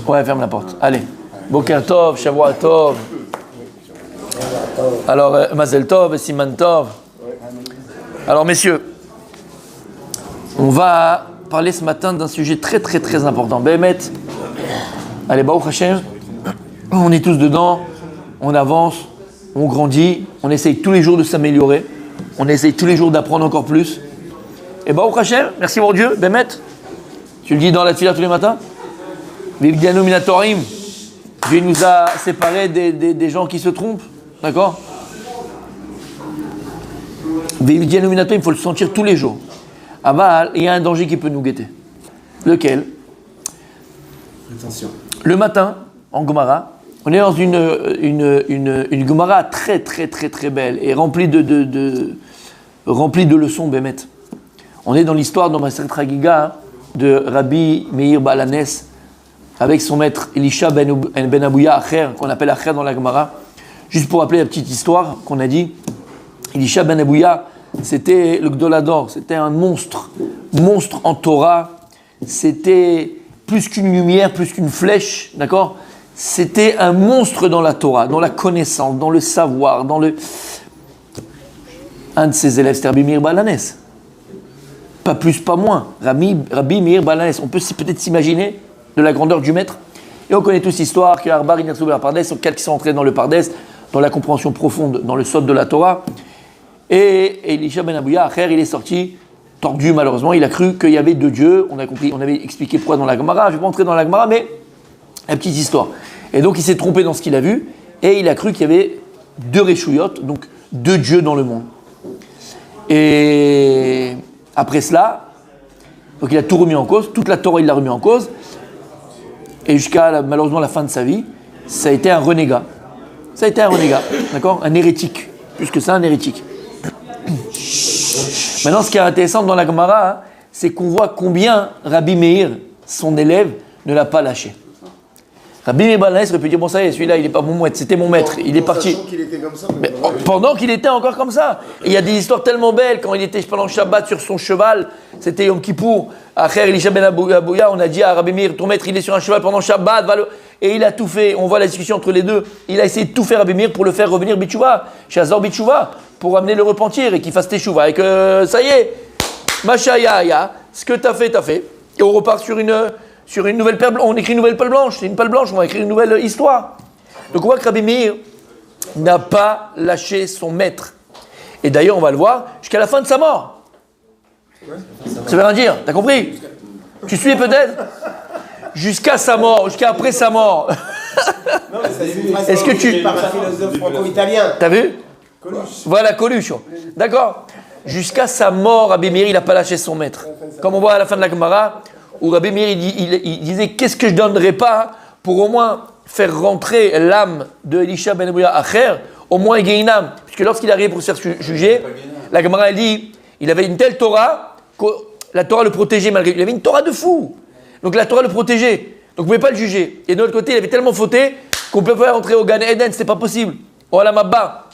Ouais, ferme la porte. Allez. Boker Tov, Shavua Tov. Alors, Mazel Tov, Siman Tov. Alors, messieurs, on va parler ce matin d'un sujet très très très important. Béhémet, allez, Baruch Hashem, on est tous dedans, on avance, on grandit, on essaye tous les jours de s'améliorer, on essaye tous les jours d'apprendre encore plus. Et Baruch Hashem, merci mon Dieu, Béhémet, tu le dis dans la tefila tous les matins, Vivdianu Minatorim, Dieu nous a séparés des gens qui se trompent, d'accord? Vivdianu Minatorim, il faut le sentir tous les jours. Aval, il y a un danger qui peut nous guetter. Lequel? Attention. Le matin, en Gemara, on est dans une Gemara très très très très belle et remplie de leçons, Bémet. On est dans l'histoire dans Maseret Chagiga de Rabbi Meir Baal Hanes avec son maître Elisha ben Abouya Acher, qu'on appelle Acher dans la Gemara. Juste pour rappeler la petite histoire qu'on a dit, Elisha ben Abouya, c'était le Gdolador, c'était un monstre en Torah, c'était plus qu'une lumière, plus qu'une flèche, d'accord? C'était un monstre dans la Torah, dans la connaissance, dans le savoir, Un de ses élèves, c'était Rabbi Meir Baal Hanes. Pas plus, pas moins. Rabbi Meir Baal Hanes. On peut peut-être s'imaginer de la grandeur du maître. Et on connaît tous l'histoire, qu'il y a Arbar Inatsou la Pardes, quatre qui sont entrés dans le Pardes, dans la compréhension profonde, dans le sod de la Torah. Et Elisha ben Abouya, Acher, il est sorti tordu malheureusement. Il a cru qu'il y avait deux dieux. On a compris, on avait expliqué pourquoi dans la Gemara. Je ne vais pas entrer dans la Gemara, mais la petite histoire. Et donc il s'est trompé dans ce qu'il a vu. Et il a cru qu'il y avait deux Réchouillotes, donc deux dieux dans le monde. Et après cela, donc il a tout remis en cause. Toute la Torah, il l'a remis en cause. Et jusqu'à malheureusement la fin de sa vie, ça a été un renégat. Ça a été un renégat, d'accord? Un hérétique. Plus que ça, un hérétique. Maintenant, ce qui est intéressant dans la Gemara, c'est qu'on voit combien Rabbi Meir, son élève, ne l'a pas lâché. Rabbi Meir Baal Hanes aurait pu dire, bon ça y est, celui-là, il n'est pas mon maître, c'était mon maître, il est parti. Qu'il était comme ça, mais pendant qu'il était encore comme ça. Et il y a des histoires tellement belles, quand il était pendant Shabbat sur son cheval, c'était Yom Kippour, Acher Elisha ben Abouya, on a dit à Rabbi Meir, ton maître, il est sur un cheval pendant Shabbat, et il a tout fait. On voit la discussion entre les deux. Il a essayé de tout faire Rabbi Meir pour le faire revenir Bitchouva, chez Azor Bitchouva, pour amener le repentir et qu'il fasse Teshuvah. Et que ça y est, Machaya, ce que t'as fait. Et on repart sur une nouvelle perle blanche. On écrit une nouvelle perle blanche. C'est une perle blanche, on va écrire une nouvelle histoire. Donc on voit que Rabbi Meir n'a pas lâché son maître. Et d'ailleurs, on va le voir jusqu'à la fin de sa mort. Ça veut rien dire, t'as compris? Tu suis peut-être? Jusqu'à sa mort, jusqu'à après sa mort. Non, mais ça, est-ce que tu... par un philosophe franco-italien. T'as vu? Coluche. Voilà, Coluche. D'accord? Jusqu'à sa mort, Rabbi Meir, il n'a pas lâché son maître. Comme on voit à la fin de la Gemara, où Rabbi Meir, il disait, qu'est-ce que je ne donnerais pas pour au moins faire rentrer l'âme de Elisha ben Abouya Acher, au moins Geinam. Puisque lorsqu'il arrive pour se faire juger, la Gemara, elle dit, il avait une telle Torah, que la Torah le protégeait malgré lui. Il avait une Torah de fou. Donc la Torah le protégeait. Donc vous ne pouvez pas le juger. Et de l'autre côté, il avait tellement fauté qu'on ne peut pas rentrer au Gan Eden, ce n'était pas possible. Oh la Mabba.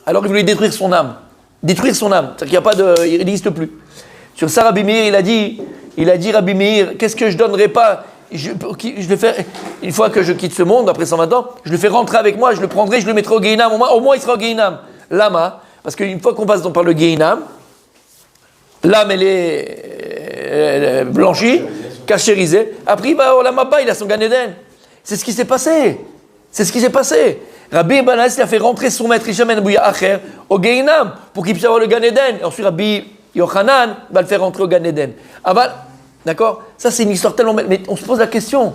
Alors il voulait détruire son âme. Détruire son âme. C'est-à-dire qu'il n'y a pas de. Il n'existe plus. Sur ça, Rabbi Meir, il a dit Rabbi Meir, qu'est-ce que je ne donnerais pas? Je le fais, une fois que je quitte ce monde, après 120 ans, je le fais rentrer avec moi, je le prendrai, je le mettrai au Gehinam. Au moins il sera au Gehinam. Lama. Parce qu'une fois qu'on passe par le Gehinam, l'âme, elle est blanchie, cachérisée. Après, il va au Lamaba, il a son Gan Eden. C'est ce qui s'est passé. Rabbi Baal Hanes, il a fait rentrer son maître Elisha ben Abouya Acher au Gehinam pour qu'il puisse avoir le Gan Eden. Et ensuite, Rabbi Yochanan va le faire rentrer au Gan Eden. Ah bah, d'accord? Ça, c'est une histoire tellement belle. Mais on se pose la question.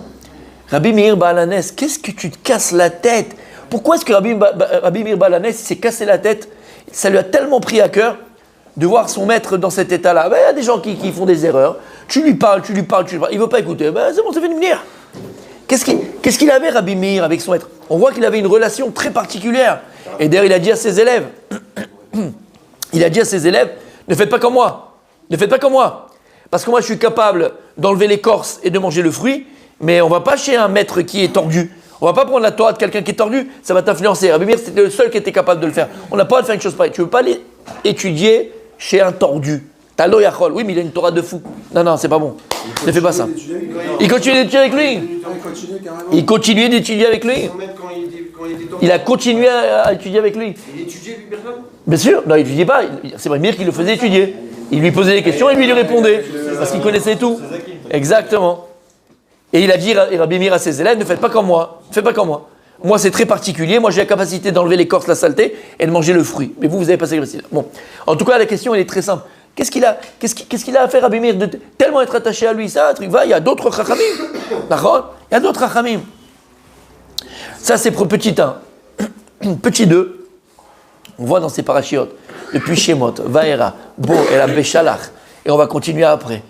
Rabbi Meir Baal Hanes, qu'est-ce que tu te casses la tête? Pourquoi est-ce que Rabbi Meir Baal Hanes s'est cassé la tête? Ça lui a tellement pris à cœur de voir son maître dans cet état-là. Il y a des gens qui font des erreurs. Tu lui parles. Il ne veut pas écouter. C'est bon, ça fait venir. Qu'est-ce qu'il avait, Rabbi Meir, avec son maître? On voit qu'il avait une relation très particulière. Et d'ailleurs, il a dit à ses élèves, ne faites pas comme moi. Parce que moi, je suis capable d'enlever l'écorce et de manger le fruit, mais on ne va pas chez un maître qui est tordu. On ne va pas prendre la Torah de quelqu'un qui est tordu, ça va t'influencer. Rabbi Meir, c'était le seul qui était capable de le faire. On n'a pas à faire une chose pareille. Tu ne veux pas aller étudier chez un tordu. Talo Yachol. Oui, mais il a une Torah de fou. Non, non, c'est pas bon. Ne fais pas ça. Il continue d'étudier avec lui. Il continue d'étudier avec lui. Il a continué à étudier avec lui. Il étudiait lui personne? Bien sûr, non, il n'étudiait pas. C'est Rabbi Meir qui le faisait étudier. Il lui posait des questions et lui répondait. Parce qu'il connaissait tout. Exactement. Et il a dit, Rabbi Meir à ses élèves, ne faites pas comme moi. Ne faites pas comme moi. Moi, c'est très particulier. Moi, j'ai la capacité d'enlever l'écorce, la saleté et de manger le fruit. Mais vous avez passé le style. Bon. En tout cas, la question, elle est très simple. Qu'est-ce qu'il a à faire, Rabbi Meir, de tellement être attaché à lui? Ça, un truc va, il y a d'autres chachamim. D'accord? Il y a d'autres chachamim. Ça, c'est pour petit 1. Petit 2, on voit dans ces parachiotes, depuis Shemot, Vaera, Bo, et la Béchalach, et on va continuer après.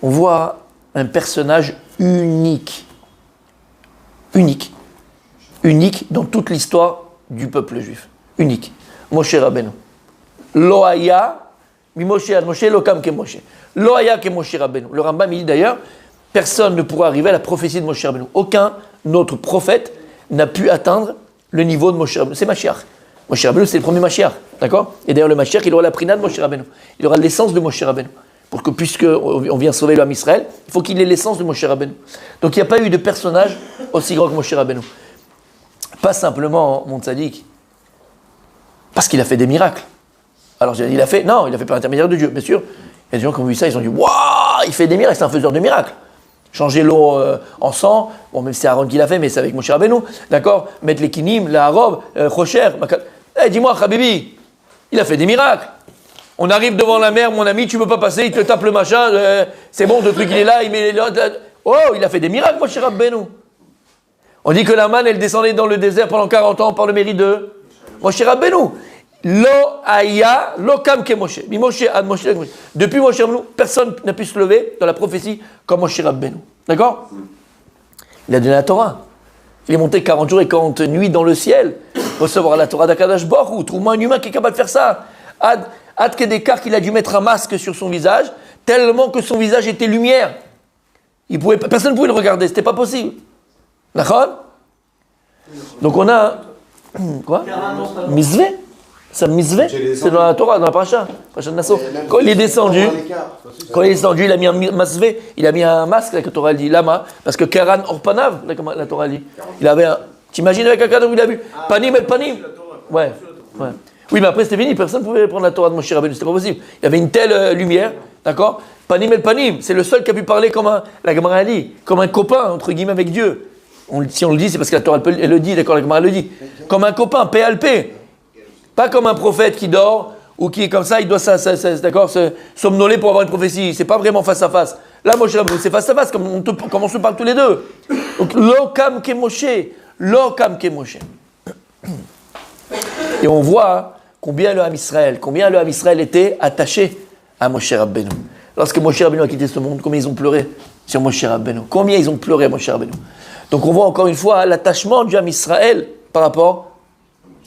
On voit un personnage unique. Unique. Unique dans toute l'histoire du peuple juif. Unique. Moshe Rabbeinu. Lo haya, mi Moshe ad Moshe, lo kam ke Moshe. Lo haya ke Moshe Rabbeinu. Le Rambam, il dit d'ailleurs, personne ne pourra arriver à la prophétie de Moshe Rabbeinu. Aucun autre prophète n'a pu atteindre le niveau de Moshe Rabbeinu. C'est Mashiach. Moshe Rabbeinu, c'est le premier Mashiach. D'accord? Et d'ailleurs, le Mashiach, il aura la prina de Moshe Rabbeinu. Il aura l'essence de Moshe Rabbeinu. Pour que, puisqu'on vient sauver l'homme Israël, il faut qu'il ait l'essence de Moshe Rabbeinu. Donc, il n'y a pas eu de personnage aussi grand que Moshe Rabbeinu. Pas simplement, mon tzaddik, parce qu'il a fait des miracles. Alors, il a fait par l'intermédiaire de Dieu, bien sûr. Il y a des gens qui ont vu ça, ils ont dit, waouh, il fait des miracles, c'est un faiseur de miracles. Changer l'eau en sang, bon, même si c'est Aaron qui l'a fait, mais c'est avec Moshe Rabbeinu, d'accord? Mettre les kinim, la robe, Rocher, dis-moi, Habibi, il a fait des miracles. On arrive devant la mer, mon ami, tu ne peux pas passer, il te tape le machin, c'est bon, le truc il est là, il met oh, il a fait des miracles, Moshe Rabbeinu. On dit que la manne, elle descendait dans le désert pendant 40 ans par le mérite de Moshe Rabbeinu. Lo haya, lo kam ke Moshe. Depuis Moshe Rabbeinu, personne n'a pu se lever dans la prophétie comme Moshe Rabbeinu. D'accord? Il a donné la Torah. Il est monté 40 jours et 40 nuits dans le ciel, recevoir la Torah d'Akadash Baruch Hu. Trouve-moi un humain qui est capable de faire ça. Ad Kedekar qu'il a dû mettre un masque sur son visage, tellement que son visage était lumière. Personne ne pouvait le regarder, c'était pas possible. D'accord? Donc on a quoi? Misvé. Ça misvé, c'est dans la Torah, dans la Paracha de Nassau. Quand il est descendu, il a mis un masvé, il a mis un masque, la Torah dit, lama, parce que Karan Orpanav, la Torah dit, il avait un. T'imagines avec un cadre où il a vu Panim et Panim? Ouais. Oui, mais après c'était fini, personne ne pouvait prendre la Torah de Moshe Rabbeinu, c'était pas possible. Il y avait une telle lumière, d'accord? Panim et Panim, c'est le seul qui a pu parler comme la Gemara a dit, comme un copain, entre guillemets, avec Dieu. Si on le dit, c'est parce que la Torah elle le dit, d'accord, la Gemara le dit. Comme un copain, PLP. Pas comme un prophète qui dort ou qui est comme ça, il doit se somnoler pour avoir une prophétie. C'est pas vraiment face à face. Là, Moshe Rabbeinu, c'est face à face, comme on se parle tous les deux. Donc, lo kam ke Moshe. Et on voit combien le Ham Israël était attaché à Moshe Rabbeinu. Lorsque Moshe Rabbeinu a quitté ce monde, combien ils ont pleuré sur Moshe Rabbeinu. Combien ils ont pleuré Moshe Rabbeinu. Donc on voit encore une fois l'attachement du Ham Israël par rapport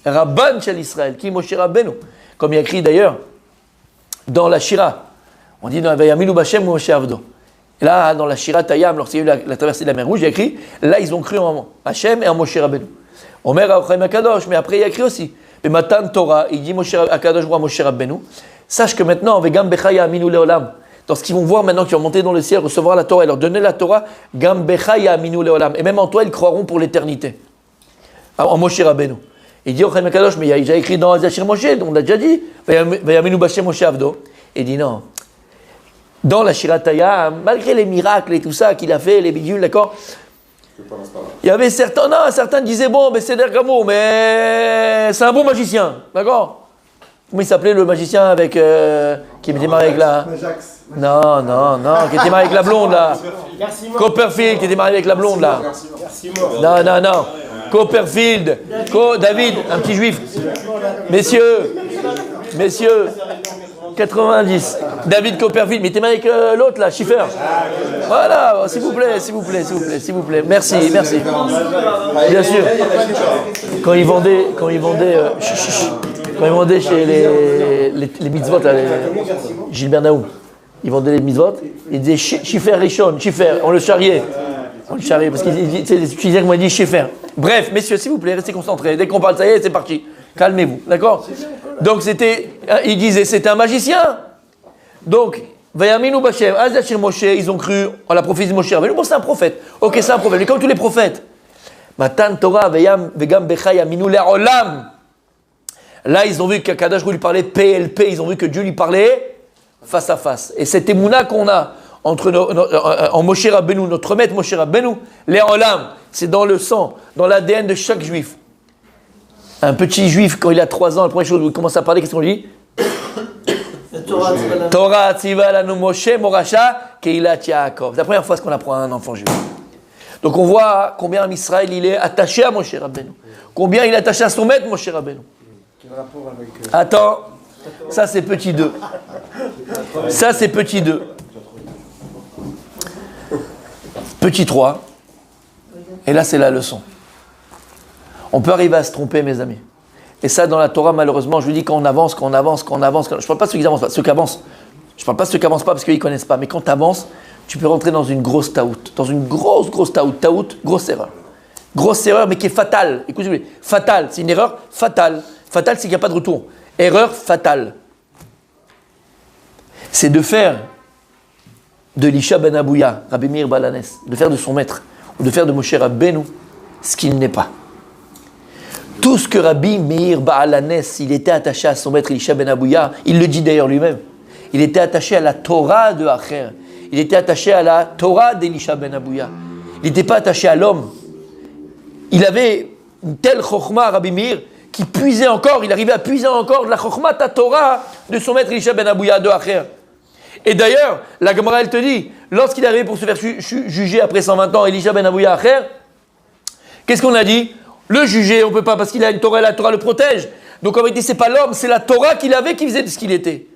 Rabban Shel Israël, qui est Moshe Rabbeinu. Comme il y a écrit d'ailleurs dans la Shira. On dit dans Vayaminu Bashem Moshe Avdo. Et là, dans la Shira Tayam, lorsqu'il y a eu la traversée de la mer Rouge, il y a écrit, là ils ont cru en Hachem et en Moshe Rabbeinu. Omer Achaim Akadosh, mais après il y a écrit aussi. Et Matan Torah, il dit Akadosh roi Moshe Rabbeinu. Sache que maintenant, Vegam Bechaya Aminu Leolam. Lorsqu'ils vont voir maintenant qu'ils vont monter dans le ciel, recevoir la Torah et leur donner la Torah, Gam Bechaya Aminu Leolam. Et même en toi, ils croiront pour l'éternité. En Moshe Rabbeinu. Il dit au Chaim Akadosh, mais il y a déjà écrit dans Zachir Moshe, on l'a déjà dit, Vayaminu Bashem Moshe Avdo. Il dit non. Dans la Shirataya, malgré les miracles et tout ça qu'il a fait, les bidules, d'accord, il y avait certains disaient, bon, c'est Der Gamour, mais c'est un bon magicien, d'accord? Comment il s'appelait le magicien avec qui était marié avec la. Non, qui était marié avec la blonde là. Copperfield, qui était marié avec la blonde là. Non. Copperfield, David, un petit juif. Messieurs, 90. David Copperfield, mais t'es marié avec l'autre là, Schiffer. Voilà, s'il vous plaît. Merci. Bien sûr. Quand ils vendaient chez les mitzvot, là, Gilbert Naoum, ils vendaient les mitzvot, ils disaient Schiffer Rishon, Schiffer, on le charriait, parce qu'ils disaient comment il dit Schiffer. Bref, messieurs, s'il vous plaît, restez concentrés. Dès qu'on parle, ça y est, c'est parti. Calmez-vous, d'accord? Donc il disait, c'était un magicien. Donc, Vayaminu Bashem, Azachir Moshe, ils ont cru en la prophétie de Moshe Rabbeinu. Bon, c'est un prophète. Ok, c'est un prophète, mais comme tous les prophètes. Matan Torah, Vegam Becha Yaminu Le'olam. Là, ils ont vu qu'Akadosh lui parlait PLP, ils ont vu que Dieu lui parlait face à face. Et cette émouna qu'on a en Moshe Rabbeinu, notre maître Moshe Rabbeinu, Le'olam, c'est dans le sang, dans l'ADN de chaque juif. Un petit juif, quand il a 3 ans, la première chose où il commence à parler, qu'est-ce qu'on lui dit? Torah Tziva Lanu Moshe Morasha Keilat Yaakov. C'est la première fois qu'on apprend à un enfant juif. Donc on voit combien Israël il est attaché à Moshe Rabbeinu. Combien il est attaché à son maître Moshe Rabbeinu. Quel rapport avec... Attends, ça c'est petit 2. Ça c'est petit 2. Petit 3. Et là c'est la leçon. On peut arriver à se tromper, mes amis. Et ça, dans la Torah, malheureusement, je vous dis, quand on avance. Je ne parle pas de ceux qui avancent pas, ceux qui avancent. Je ne parle pas de ceux qui avancent pas parce qu'ils ne connaissent pas. Mais quand tu avances, tu peux rentrer dans une grosse taout. Dans une grosse taout. Taout, grosse erreur. Grosse erreur, mais qui est fatale. Écoutez, fatale, c'est une erreur fatale. Fatale, c'est qu'il n'y a pas de retour. Erreur fatale. C'est de faire de l'Isha ben Abouya, Rabbi Meir Balanes, de faire de son maître, ou de faire de Moshe Rabbeinu, ce qu'il n'est pas. Tout ce que Rabbi Meir Balanes, il était attaché à son maître Elisha ben Abouya, il le dit d'ailleurs lui-même, il était attaché à la Torah de Acher, il était attaché à la Torah d'Elisha ben Abouya, il n'était pas attaché à l'homme. Il avait une telle chokhmah, Rabbi Meir, qui puisait encore, il arrivait à puiser encore de la chokhmah, ta Torah de son maître Elisha ben Abouya de Acher. Et d'ailleurs, la Gemara elle te dit, lorsqu'il arrivait pour se faire juger après 120 ans, Elisha ben Abouya Acher, qu'est-ce qu'on a dit? Le juger, on ne peut pas parce qu'il a une Torah et la Torah le protège. Donc en vérité, ce n'est pas l'homme, c'est la Torah qu'il avait qui faisait de ce qu'il était.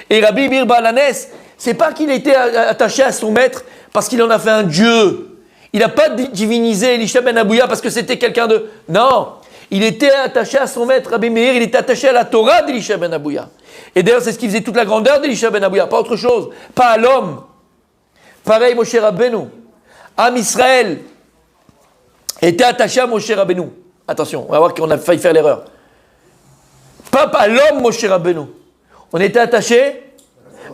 Et Rabbi Meir Balanes, ce n'est pas qu'il était attaché à son maître parce qu'il en a fait un dieu. Il n'a pas divinisé Elisha ben Abouya parce que c'était quelqu'un de... Non, il était attaché à son maître, Rabbi Meir, il était attaché à la Torah d'Elisha ben Abouya. Et d'ailleurs, c'est ce qui faisait toute la grandeur d'Elisha ben Abouya, pas autre chose, pas à l'homme. Pareil, Moshe Rabbeinu. Am Israël était attaché à Moshe Rabbeinu. Attention, on va voir qu'on a failli faire l'erreur. Pas à l'homme Moshe Rabbeinu. On était attaché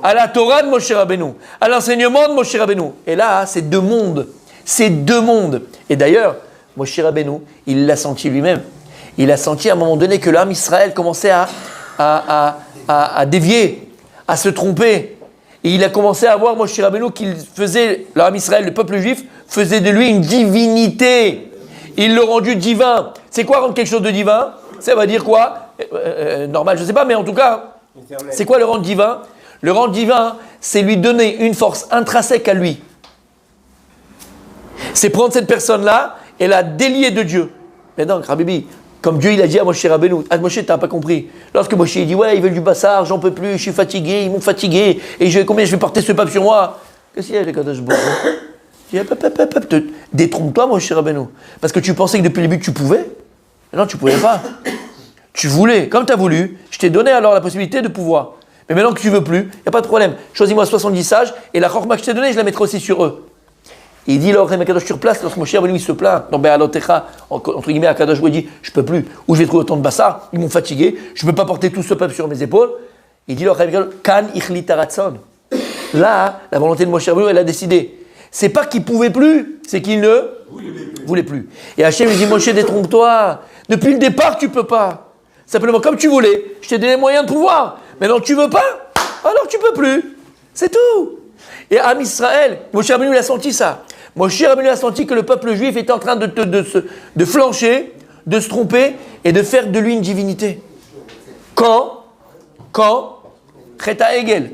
à la Torah de Moshe Rabbeinu, à l'enseignement de Moshe Rabbeinu. Et là, c'est deux mondes. C'est deux mondes. Et d'ailleurs, Moshe Rabbeinu, il l'a senti lui-même. Il a senti à un moment donné que l'âme Israël commençait à dévier, à se tromper. Et il a commencé à voir Moshe Rabbeinu qu'il faisait, l'âme Israël, le peuple juif, faisait de lui une divinité. Il l'a rendu divin. C'est quoi rendre quelque chose de divin? Ça va dire quoi? Normal, je ne sais pas, mais en tout cas, c'est quoi le rendre divin? Le rendre divin, c'est lui donner une force intrinsèque à lui. C'est prendre cette personne-là et la délier de Dieu. Mais donc, Rabibi, comme Dieu il a dit à Moshe Rabbeinu, ah Moshe, t'as pas compris. Lorsque Moshe il dit, ouais, ils veulent du bassar, j'en peux plus, je suis fatigué, ils m'ont fatigué, et combien je vais porter ce pape sur moi? Qu'est-ce qu'il y a, les Kadosh Baruch Hu? Détrompe-toi, Moshe Rabbeinu. Parce que tu pensais que depuis le début tu pouvais. Non, tu pouvais pas. Tu voulais, comme tu as voulu, je t'ai donné alors la possibilité de pouvoir. Mais maintenant que tu veux plus, il n'y a pas de problème. Choisis-moi 70 sages, et la chorma que je t'ai donnée, je la mettrai aussi sur eux. Et il dit, là, Kadosh sur place, lorsque Moshe Rabbeinu il se plaint, dans Be'alotecha, entre guillemets, à Kadosh, il dit, je peux plus, où je vais trouver autant de bassar, ils m'ont fatigué, je ne peux pas porter tout ce peuple sur mes épaules. Il dit, Kan ichlit haratson. Là, la volonté de Moshe Rabbeinu, elle a décidé. C'est pas qu'il pouvait plus, c'est qu'il ne voulait plus. Et Hachem lui dit, Moshe, détrompe-toi. Depuis le départ, tu peux pas. Simplement, comme tu voulais, je t'ai donné les moyens de pouvoir. Maintenant, tu veux pas, alors tu peux plus. C'est tout. Et Am Israël, Moshe Rabbeinu il a senti ça. Moshe Rabbeinu a senti que le peuple juif était en train de flancher, de se tromper et de faire de lui une divinité. Quand Cheta Egel.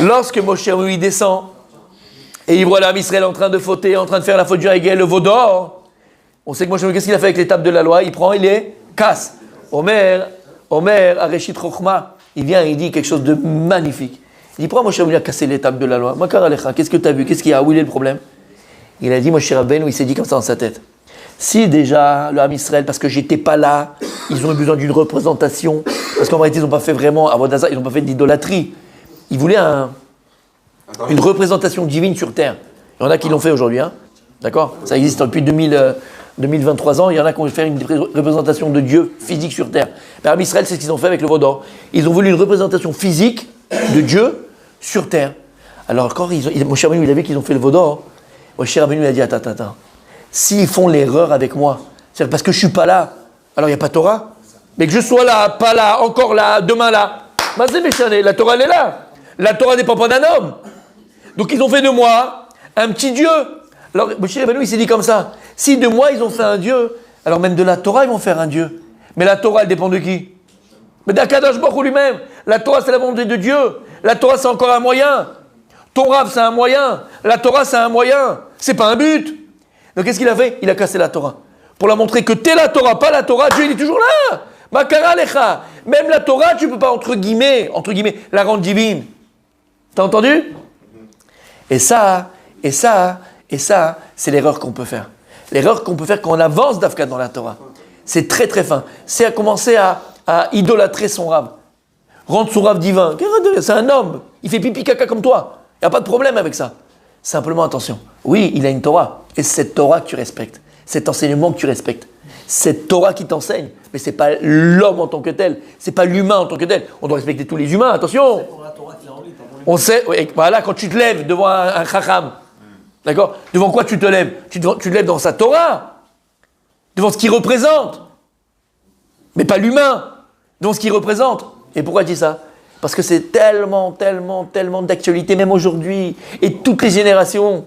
Lorsque Moshe Rabbeinu descend, et il voit l'âme Israël en train de fauter, en train de faire la faute du Hegel, le veau d'or. On sait que Moshe, qu'est-ce qu'il a fait avec les tables de la loi? Il prend, il les casse. Omer, Areshit Chochma, il vient et il dit quelque chose de magnifique. Il dit, pourquoi Moshe Rabbeinu a cassé les tables de la loi? Makar Alecha, qu'est-ce que tu as vu? Qu'est-ce qu'il y a? Où il est le problème? Il a dit, Moshe Rabbeinu, il s'est dit comme ça dans sa tête. Si déjà, l'âme Israël, parce que j'étais pas là, ils ont eu besoin d'une représentation, parce qu'en réalité, ils n'ont pas fait vraiment Avodah, ils n'ont pas fait d'idolâtrie. Ils voulaient une représentation divine sur terre. Il y en a qui l'ont fait aujourd'hui, hein. D'accord? Ça existe depuis 2023 ans, il y en a qui ont fait une représentation de Dieu physique sur terre. Mais Am Israël, c'est ce qu'ils ont fait avec le veau d'or. Ils ont voulu une représentation physique de Dieu sur terre. Alors quand Moshe Rabbeinu, il a vu qu'ils ont fait le veau d'or, Moshe Rabbeinu il a dit, attends, s'ils font l'erreur avec moi, c'est parce que je ne suis pas là, alors il n'y a pas de Torah, mais que je sois là, pas là, encore là, demain là, la Torah elle est là, la Torah ne dépend pas d'un homme. Donc ils ont fait de moi un petit Dieu. Alors Moshe Rabbeinu il s'est dit comme ça, si de moi ils ont fait un Dieu, alors même de la Torah ils vont faire un Dieu. Mais la Torah elle dépend de qui? Mais d'Akadosh Baruch Hu lui-même. La Torah c'est la volonté de Dieu, la Torah c'est encore un moyen. Ton Rav c'est un moyen, la Torah c'est un moyen, c'est pas un but. Donc qu'est-ce qu'il a fait? Il a cassé la Torah. Pour la montrer que t'es la Torah, pas la Torah, Dieu il est toujours là. Makara lecha. Même la Torah, tu peux pas entre guillemets, la rendre divine. T'as entendu? Et ça, c'est l'erreur qu'on peut faire. L'erreur qu'on peut faire quand on avance d'Afka dans la Torah. C'est très très fin. C'est à commencer à idolâtrer son Rav. Rendre son Rav divin. C'est un homme. Il fait pipi caca comme toi. Il n'y a pas de problème avec ça. Simplement attention. Oui, il a une Torah. Et c'est cette Torah que tu respectes. Cet enseignement que tu respectes. Cette Torah qui t'enseigne. Mais ce n'est pas l'homme en tant que tel. Ce n'est pas l'humain en tant que tel. On doit respecter tous les humains. Attention. On sait, voilà, quand tu te lèves devant un chacham. D'accord? Devant quoi tu te lèves? Tu te lèves dans sa Torah. Devant ce qu'il représente. Mais pas l'humain. Devant ce qu'il représente. Et pourquoi je dis ça? Parce que c'est tellement d'actualité, même aujourd'hui. Et toutes les générations.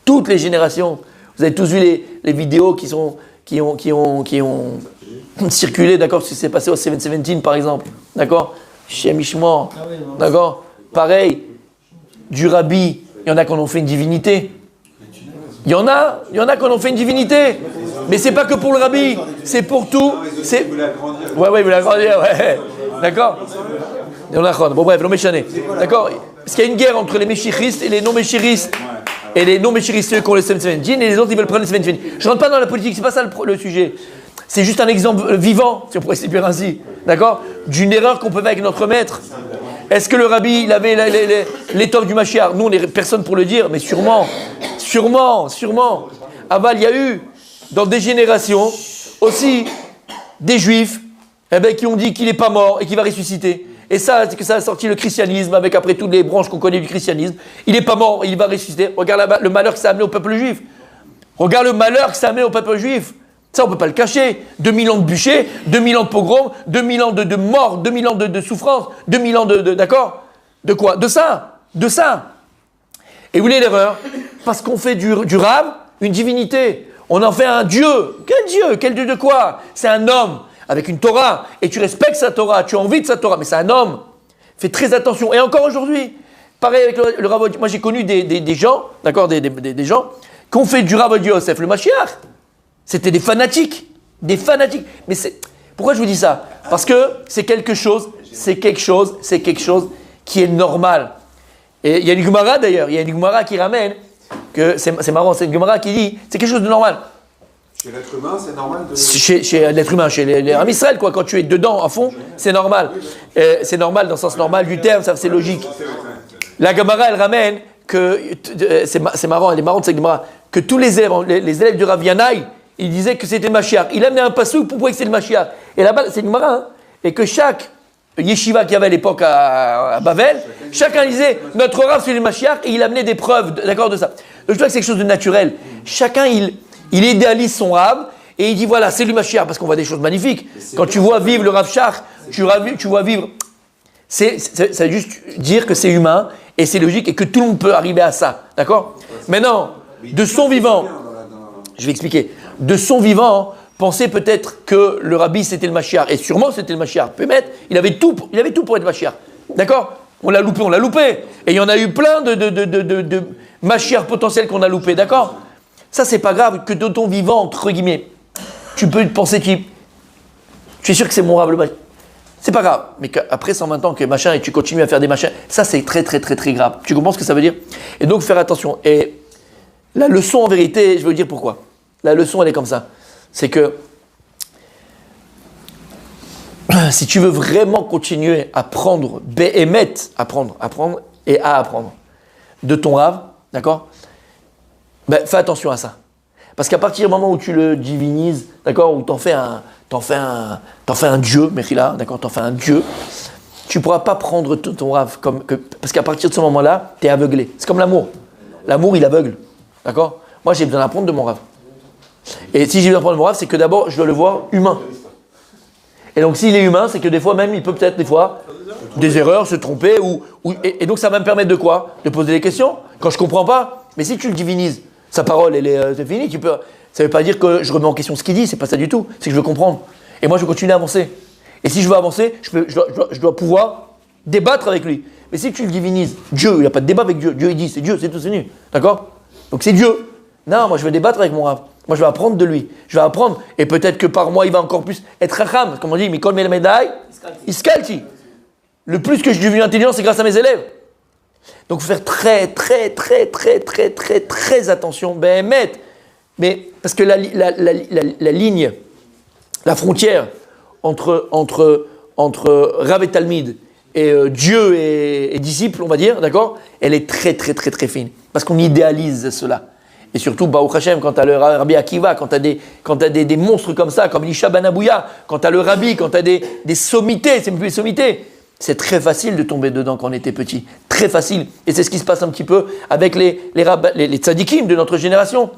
Vous avez tous vu les vidéos qui ont circulé, d'accord, ce qui s'est passé au 717 par exemple. D'accord? Chez Mishmor. D'accord? Pareil. Du rabbi. Il y en a qui en ont fait une divinité. Il y en a qui en ont fait une divinité. Mais c'est pas que pour le rabbi. C'est pour tout. C'est... Ouais, il voulait agrandir, ouais. D'accord? Bon bref, l'homme échané. D'accord? Parce qu'il y a une guerre entre les méchiristes et les non-méchiristes. Et les non-méchiristes, ceux qui ont le 717 et les autres, ils veulent prendre le 717. Je ne rentre pas dans la politique, c'est pas ça le sujet. C'est juste un exemple vivant, si on pourrait s'expliquer ainsi. D'accord? D'une erreur qu'on peut faire avec notre maître. Est-ce que le rabbi, il avait l'étoffe du Mashiach? Nous, on n'est personne pour le dire, mais sûrement. Aval, il y a eu, dans des générations, aussi, des juifs, qui ont dit qu'il n'est pas mort et qu'il va ressusciter. Et ça, c'est que ça a sorti le christianisme, avec après toutes les branches qu'on connaît du christianisme. Il n'est pas mort, il va ressusciter. Regarde le malheur que ça a amené au peuple juif. Regarde le malheur que ça a amené au peuple juif. Ça, on ne peut pas le cacher. 2000 ans de bûcher, 2000 ans de pogrom, 2000 ans de mort, 2000 ans de souffrance, 2000 ans d'accord? De quoi? De ça. Et où est l'erreur? Parce qu'on fait du Rav une divinité. On en fait un Dieu. Quel Dieu de quoi? C'est un homme avec une Torah. Et tu respectes sa Torah, tu as envie de sa Torah. Mais c'est un homme. Fais très attention. Et encore aujourd'hui, pareil avec le Rav. Moi, j'ai connu des gens, d'accord, des gens qui ont fait du Rav Yosef le Mashiach. C'était des fanatiques. Mais pourquoi je vous dis ça? Parce que c'est quelque chose qui est normal. Et il y a une Gemara d'ailleurs, qui ramène que c'est marrant, c'est une Gemara qui dit c'est quelque chose de normal. Chez l'être humain, c'est normal de... Chez l'être humain, chez les Am Israël, quoi, quand tu es dedans à fond, c'est normal. C'est normal dans le sens normal du terme, ça c'est logique. La Gemara, elle ramène que c'est marrant, elle est marrante cette Gemara, que tous les élèves du Rav Yanaï, ils disaient que c'était Mashiach. Il amenait un passouk pour prouver que c'est le Mashiach. Et là-bas, c'est une Gemara, hein, et que chaque yeshiva qu'il y avait à l'époque à Bavel, chacun disait notre Rav c'est le Mashiach et il amenait des preuves d'accord de ça. Donc je vois que c'est quelque chose de naturel. Chacun il idéalise son Rav et il dit voilà c'est le Mashiach parce qu'on voit des choses magnifiques. Quand tu vois vivre le Rav Shach, tu vois vivre. Ça veut juste dire que c'est humain et c'est logique et que tout le monde peut arriver à ça. D'accord? Maintenant, de son vivant, je vais expliquer. De son vivant, pensez peut-être que le rabbi c'était le Mashiach, et sûrement c'était le Mashiach. Peut-être, il avait tout pour être Mashiach. D'accord? On l'a loupé. Et il y en a eu plein de Mashiach potentiels qu'on a loupé, d'accord? Ça, c'est pas grave, que de ton vivant, entre guillemets, tu peux penser tu es sûr que c'est mon Rav le Mashiach. C'est pas grave, mais qu'après 120 ans que machin et tu continues à faire des machins, ça c'est très grave. Tu comprends ce que ça veut dire? Et donc faire attention. Et la leçon en vérité, je vais vous dire pourquoi. La leçon elle est comme ça. C'est que si tu veux vraiment continuer à prendre, apprendre de ton Rav, d'accord? Ben, fais attention à ça. Parce qu'à partir du moment où tu le divinises, d'accord, où t'en fais un Dieu, Mechila, d'accord, t'en fais un Dieu, tu ne pourras pas prendre ton Rav parce qu'à partir de ce moment-là, tu es aveuglé. C'est comme l'amour. L'amour, il aveugle. D'accord? Moi, j'ai besoin d'apprendre de mon Rav. Et si j'ai besoin d'apprendre de mon Rav, c'est que d'abord, je dois le voir humain. Et donc, s'il est humain, c'est que des fois, même, il peut peut-être, des fois, des erreurs, se tromper. Et donc, ça va me permettre de quoi? De poser des questions. Quand je ne comprends pas, mais si tu le divinises, sa parole, c'est fini. Ça ne veut pas dire que je remets en question ce qu'il dit, c'est pas ça du tout. C'est que je veux comprendre. Et moi, je veux continuer à avancer. Et si je veux avancer, je dois pouvoir débattre avec lui. Mais si tu le divinises, Dieu, il n'y a pas de débat avec Dieu. Dieu, il dit, c'est Dieu, c'est tout, c'est nu. D'accord? Donc, c'est Dieu. Non, moi, je veux débattre avec mon Rav. Moi, je vais apprendre de lui. Je vais apprendre. Et peut-être que par moi, il va encore plus être racham. Comme on dit, Mikol Melamedai, Iskalti. Le plus que je deviens intelligent, c'est grâce à mes élèves. Donc, il faut faire très attention. Mais parce que la ligne, la frontière entre Rav et Talmid et Dieu et disciple, on va dire, d'accord, elle est très fine. Parce qu'on idéalise cela. Et surtout, Baruch Hashem, quand tu as le Rabbi Akiva, quand tu as des monstres comme ça, comme Elisha Ben Abouya, quand tu as le Rabbi, quand tu as des sommités, c'est même plus des sommités, c'est très facile de tomber dedans quand on était petit. Très facile. Et c'est ce qui se passe un petit peu avec les tzadikim de notre génération.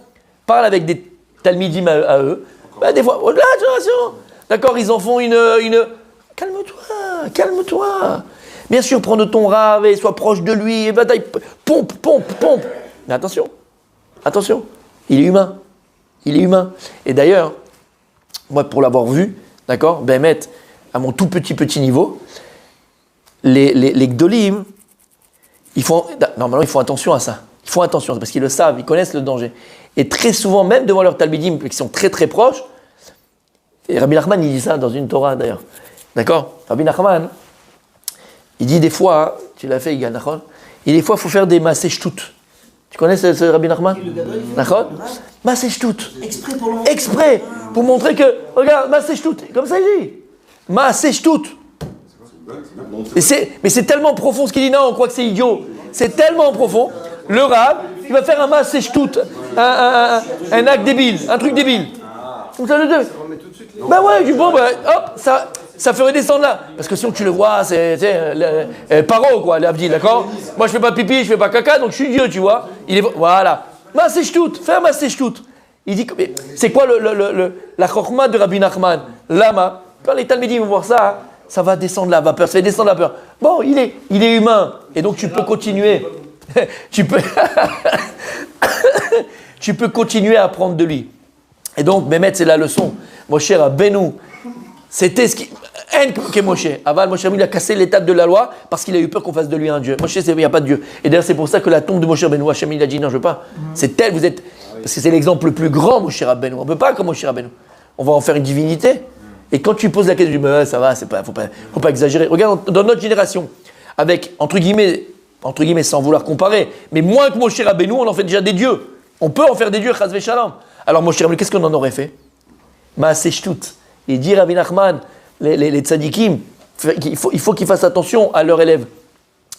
Parle avec des talmidim à eux. Ben, des fois, au-delà de la génération, d'accord, ils en font une... Calme-toi. Bien sûr, prends de ton Rav et sois proche de lui. Et bataille, pompe. Mais attention, il est humain. Et d'ailleurs, moi, pour l'avoir vu, d'accord, Béhémet, à mon tout petit niveau, les Gdolim, normalement, ils font attention à ça. Ils font attention, parce qu'ils le savent, ils connaissent le danger. Et très souvent, même devant leurs talmidim, qui sont très proches, et Rabbi Nachman, il dit ça dans une Torah d'ailleurs. D'accord? Rabbi Nachman, il dit des fois, tu l'as fait, Yigal, d'accord? Et des fois, il faut faire des maaseh shtout. Tu connais ce Rabbi Nachman? D'accord? Maaseh shtout. Exprès pour montrer que, regarde, maaseh shtout. Comme ça, il dit. Maaseh shtout. Mais c'est tellement profond ce qu'il dit. Non, on croit que c'est idiot. C'est tellement profond. Le Rab, il va faire un maaseh shtout. Un acte débile. Un truc débile. Comme ça, le deux. Ben ouais, du bon, hop, ça ferait descendre là. Parce que sinon tu le vois, c'est paro quoi, l'Avdil, d'accord? Moi je fais pas pipi, je fais pas caca, donc je suis Dieu, tu vois. Voilà. Maaseh shtout, fais un maaseh shtout. Il dit, c'est quoi la chokma de Rabbi Nachman? Lama, quand les talmidim vont voir ça, ça va descendre la vapeur, ça fait descendre la peur. Bon, il est humain, et donc tu peux continuer. tu peux continuer à apprendre de lui. Et donc, Béhémet, c'est la leçon. Moshe Rabbeinu, c'était ce qui... Moshe. Aval, Moshe Rabbeinu, il a cassé l'étape de la loi parce qu'il a eu peur qu'on fasse de lui un Dieu. Moshe, il n'y a pas de Dieu. Et d'ailleurs, c'est pour ça que la tombe de Moshe Rabbeinu, Hachem, il a dit non, je veux pas. C'est tel, vous êtes... Parce que c'est l'exemple le plus grand, Moshe Rabbeinu. On ne peut pas comme Moshe Rabbeinu. On va en faire une divinité. Et quand tu poses la question, tu dis, mais ça va, faut pas exagérer. Regarde, dans notre génération, avec, entre guillemets, sans vouloir comparer, mais moins que Moshe Rabbeinu, on en fait déjà des dieux. On peut en faire des dieux, chas v'shalom. Alors Moshe Rabbeinu, qu'est-ce qu'on en aurait fait? Maaseh shtout. Il dit Rabbi Nachman, les tzadikim, il faut qu'ils fassent attention à leurs élèves.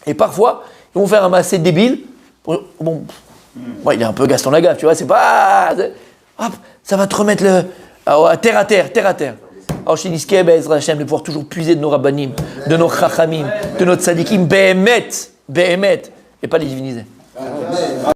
Et parfois, ils vont faire un maaseh débile. Bon, il est un peu Gaston Lagaffe, tu vois, c'est pas... Hop, ça va te remettre terre à terre. Alors chez Niske, Ezra Hashem, de pouvoir toujours puiser de nos rabbanim, de nos chachamim, de nos tzadikim, Béhémet, et pas les diviniser.